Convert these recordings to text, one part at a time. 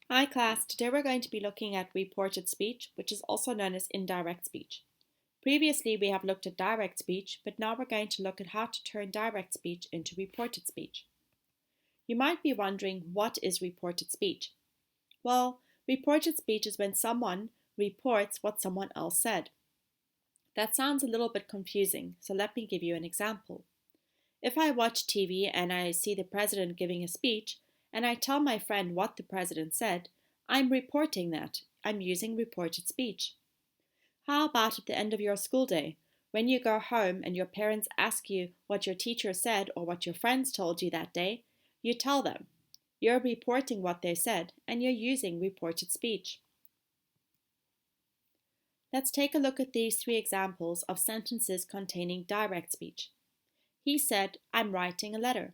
Hi class, today we're going to be looking at reported speech, which is also known as indirect speech. Previously we have looked at direct speech, but now we're going to look at how to turn direct speech into reported speech. You might be wondering, what is reported speech? Well, reported speech is when someone reports what someone else said. That sounds a little bit confusing, so let me give you an example. If I watch TV and I see the president giving a speech, and I tell my friend what the president said, I'm reporting that. I'm using reported speech. How about at the end of your school day? When you go home and your parents ask you what your teacher said or what your friends told you that day, you tell them. You're reporting what they said, and you're using reported speech. Let's take a look at these three examples of sentences containing direct speech. He said, I'm writing a letter.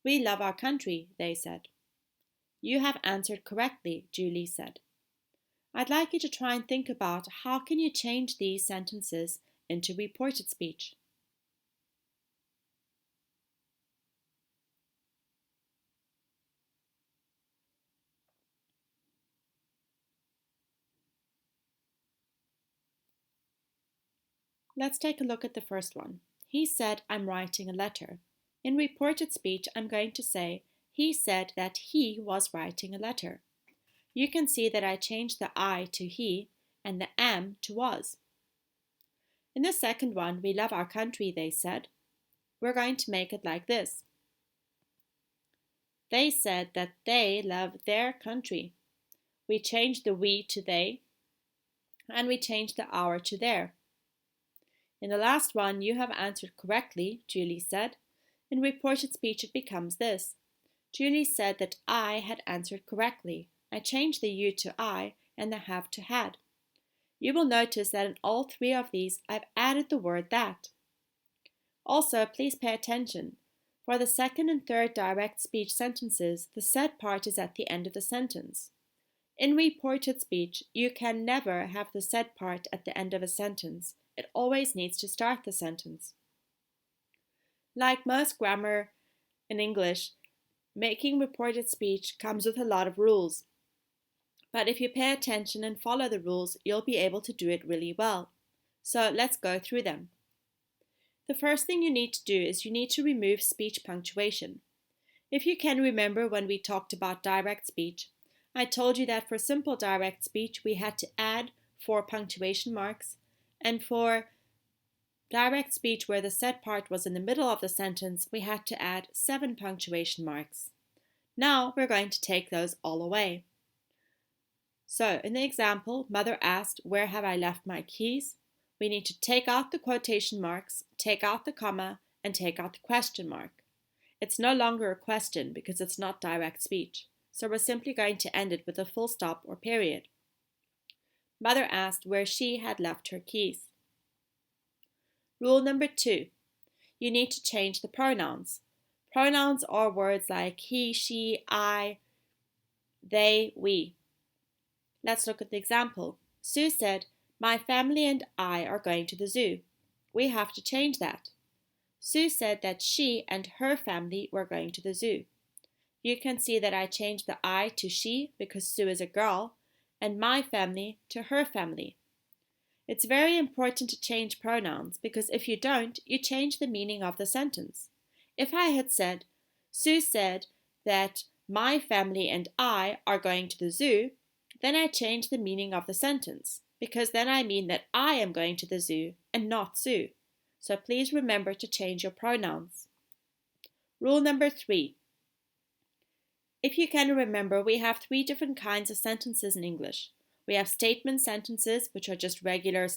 We love our country, they said. You have answered correctly, Julie said. I'd like you to try and think about how can you change these sentences into reported speech. Let's take a look at the first one. He said, I'm writing a letter. In reported speech, I'm going to say, he said that he was writing a letter. You can see that I changed the I to he and the am to was. In the second one, we love our country, they said. We're going to make it like this. They said that they love their country. We changed the we to they, and we changed the our to their. In the last one, you have answered correctly, Julie said. In reported speech, it becomes this. Julie said that I had answered correctly. I changed the you to I and the have to had. You will notice that in all three of these, I've added the word that. Also, please pay attention. For the second and third direct speech sentences, the said part is at the end of the sentence. In reported speech, you can never have the said part at the end of a sentence. It always needs to start the sentence. Like most grammar in English, making reported speech comes with a lot of rules. But if you pay attention and follow the rules, you'll be able to do it really well. So let's go through them. The first thing you need to do is you need to remove speech punctuation. If you can remember when we talked about direct speech, I told you that for simple direct speech we had to add 4 punctuation marks, and for direct speech where the said part was in the middle of the sentence, we had to add 7 punctuation marks. Now we're going to take those all away. So in the example, Mother asked, where have I left my keys? We need to take out the quotation marks, take out the comma, and take out the question mark. It's no longer a question because it's not direct speech. So we're simply going to end it with a full stop or period. Mother asked where she had left her keys. Rule number 2. You need to change the pronouns. Pronouns are words like he, she, I, they, we. Let's look at the example. Sue said, my family and I are going to the zoo. We have to change that. Sue said that she and her family were going to the zoo. You can see that I changed the I to she because Sue is a girl, and my family to her family. It's very important to change pronouns because if you don't, you change the meaning of the sentence. If I had said, Sue said that my family and I are going to the zoo, then I change the meaning of the sentence because then I mean that I am going to the zoo and not Sue. So please remember to change your pronouns. Rule number 3. If you can remember, we have 3 different kinds of sentences in English. We have statement sentences, which are just regular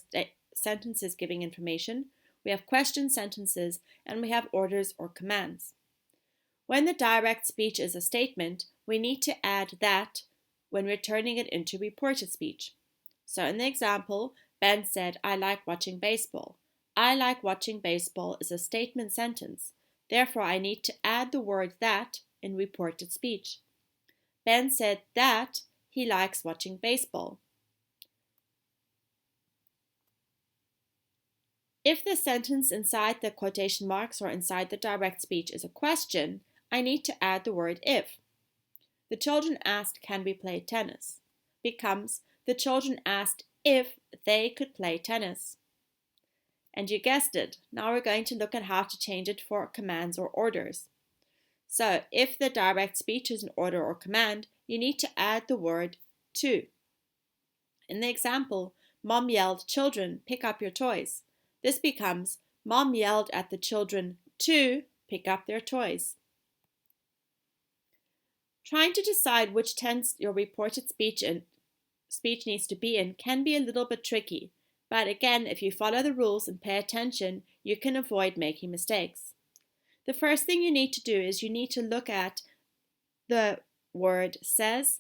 sentences giving information. We have question sentences, and we have orders or commands. When the direct speech is a statement, we need to add that when we're turning it into reported speech. So in the example, Ben said, I like watching baseball. I like watching baseball is a statement sentence. Therefore, I need to add the word that in reported speech. Ben said that he likes watching baseball. If the sentence inside the quotation marks or inside the direct speech is a question, I need to add the word if. The children asked, can we play tennis? Becomes, the children asked if they could play tennis. And you guessed it, now we're going to look at how to change it for commands or orders. So if the direct speech is an order or command, you need to add the word to. In the example, Mom yelled, children, pick up your toys. This becomes, Mom yelled at the children to pick up their toys. Trying to decide which tense your reported speech needs to be in can be a little bit tricky, but again, if you follow the rules and pay attention, you can avoid making mistakes. The first thing you need to do is you need to look at the word says,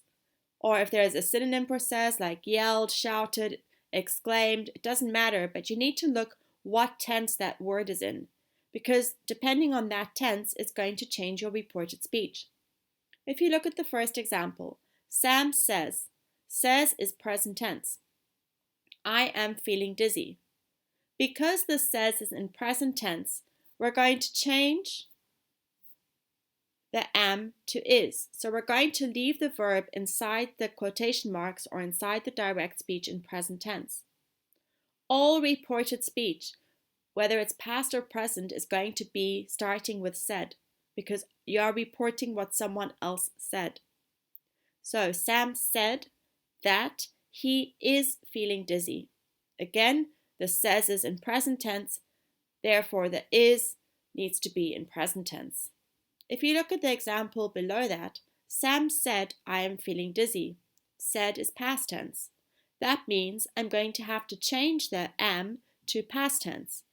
or if there's a synonym for says, like yelled, shouted, exclaimed, it doesn't matter, but you need to look what tense that word is in, because depending on that tense, it's going to change your reported speech. If you look at the first example, Sam says. Says is present tense. I am feeling dizzy. Because the says is in present tense, we're going to change the am to is. So we're going to leave the verb inside the quotation marks or inside the direct speech in present tense. All reported speech, whether it's past or present, is going to be starting with said, because you are reporting what someone else said. So Sam said that he is feeling dizzy. Again, the says is in present tense, therefore the is needs to be in present tense. If you look at the example below that, Sam said, I am feeling dizzy. Said is past tense. That means I'm going to have to change the am to past tense.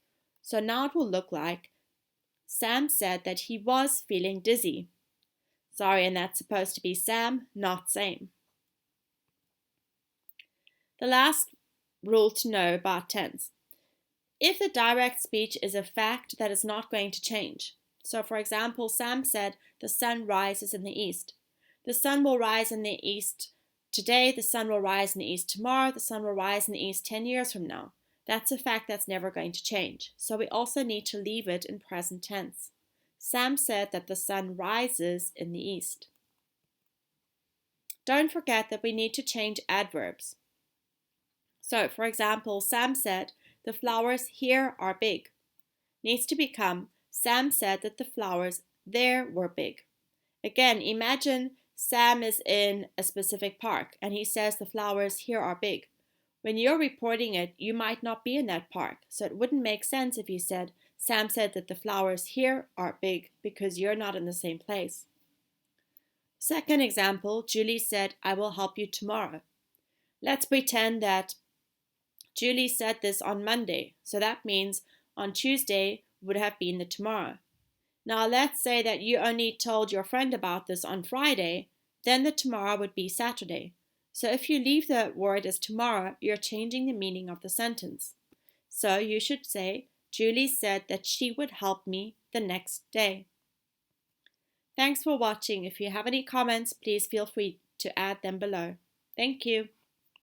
So now it will look like Sam said that he was feeling dizzy. Sorry, and that's supposed to be Sam, not same. The last rule to know about tense. If the direct speech is a fact that is not going to change. So for example, Sam said the sun rises in the east. The sun will rise in the east today, the sun will rise in the east tomorrow, the sun will rise in the east 10 years from now. That's a fact that's never going to change. So we also need to leave it in present tense. Sam said that the sun rises in the east. Don't forget that we need to change adverbs. So, for example, Sam said, the flowers here are big. Needs to become, Sam said that the flowers there were big. Again, imagine Sam is in a specific park and he says the flowers here are big. When you're reporting it, you might not be in that park. So it wouldn't make sense if you said, Sam said that the flowers here are big, because you're not in the same place. Second example, Julie said, I will help you tomorrow. Let's pretend that Julie said this on Monday. So that means on Tuesday would have been the tomorrow. Now let's say that you only told your friend about this on Friday, then the tomorrow would be Saturday. So if you leave the word as tomorrow, you're changing the meaning of the sentence. So you should say, Julie said that she would help me the next day. Thanks for watching. If you have any comments, please feel free to add them below. Thank you.